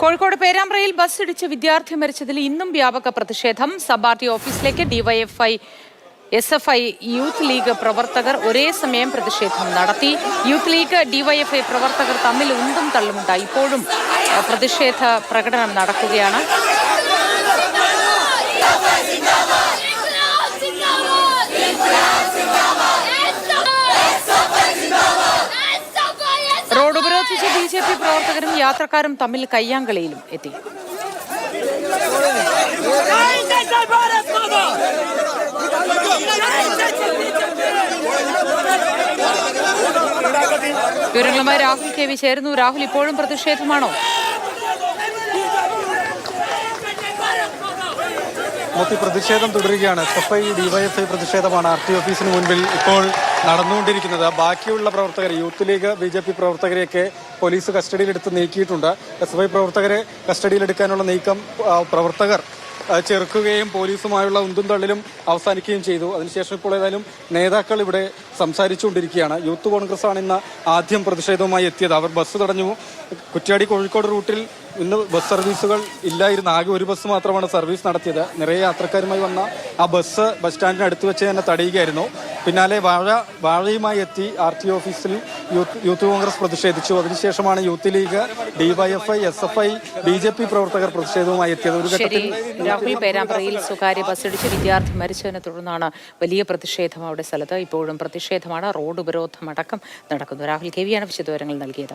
Kozhikode പേരാമ്പ്രയിൽ bus ഇടിച്ച് വിദ്യാർത്ഥി മരിച്ചതിൽ ഇന്നും വ്യാപക പ്രതിഷേധം. സബാർട്ടി ഓഫീസിലേക്ക് ഡിവൈഎഫ്ഐ, എസ്എഫ്ഐ, യൂത്ത് ലീഗ് പ്രവർത്തകർ ഒരേ സമയം പ്രതിഷേധം നടത്തി. യൂത്ത് ലീഗ്, ഡിവൈഎഫ്ഐ പ്രവർത്തകർ തമ്മിൽ ഉന്തും തള്ളുമുണ്ടായി. ഇപ്പോഴും പ്രതിഷേധ പ്രകടനം നടക്കുകയാണ്. റോഡ് ഉപരോധിച്ച ബിജെപി പ്രവർത്തകരും യാത്രക്കാരും തമ്മിൽ കയ്യാങ്കളിയിലും എത്തി. വിവരങ്ങളുമായി രാഹുൽ കെ വി ചേരുന്നു. രാഹുൽ, ഇപ്പോഴും പ്രതിഷേധമാണോ? പ്രതിഷേധം തുടരുകയാണ്. എസ്എഫ്ഐ, ഡിവൈഎഫ്ഐ പ്രതിഷേധമാണ് ആർ ടി ഓഫീസിന് മുൻപിൽ ഇപ്പോൾ നടന്നുകൊണ്ടിരിക്കുന്നത്. ബാക്കിയുള്ള പ്രവർത്തകർ, യൂത്ത് ലീഗ്, ബിജെപി പ്രവർത്തകരെയൊക്കെ പോലീസ് കസ്റ്റഡിയിലെടുത്ത് നീക്കിയിട്ടുണ്ട്. എസ്എഫ്ഐ പ്രവർത്തകരെ കസ്റ്റഡിയിലെടുക്കാനുള്ള നീക്കം പ്രവർത്തകർ ചെറുക്കുകയും പോലീസുമായുള്ള ഉന്തും തള്ളിലും അവസാനിക്കുകയും ചെയ്തു. അതിനുശേഷം ഇപ്പോൾ ഏതായാലും നേതാക്കൾ ഇവിടെ സംസാരിച്ചുകൊണ്ടിരിക്കുകയാണ്. യൂത്ത് കോൺഗ്രസ് ആണ് ഇന്ന് ആദ്യം പ്രതിഷേധവുമായി എത്തിയത്. അവർ ബസ് തടഞ്ഞു. കുറ്റ്യാടി കോഴിക്കോട് റൂട്ടിൽ ഇന്ന് ബസ് സർവീസുകൾ ഇല്ലായിരുന്നു. ആകെ ഒരു ബസ് മാത്രമാണ് സർവീസ് നടത്തിയത്. നിറയെ യാത്രക്കാരുമായി വന്ന ആ ബസ് ബസ് സ്റ്റാൻഡിന് അടുത്ത് വെച്ച് തന്നെ തടയുകയായിരുന്നു. പിന്നാലെ വാഴയുമായി എത്തി ആർ ടി ഓഫീസിൽ യൂത്ത് കോൺഗ്രസ് പ്രതിഷേധിച്ചു. അതിനുശേഷമാണ് youth league, DYFI, SFI, BJP പ്രവർത്തകർ പ്രതിഷേധവുമായി എത്തിയത്. ഒരു ഘട്ടത്തിൽ രാഹുൽ, പേരാമ്പ്രയിൽ സ്വകാര്യ ബസ്സിടിച്ച് വിദ്യാർത്ഥി മരിച്ചതിനെ തുടർന്നാണ് വലിയ പ്രതിഷേധം അവിടെ സ്ഥലത്ത്. ഇപ്പോഴും പ്രതിഷേധമാണ്. റോഡ് ഉപരോധം അടക്കം നടക്കുന്നു. രാഹുൽ കെ വിയാണ് വിശദവിവരങ്ങൾ നൽകിയത്.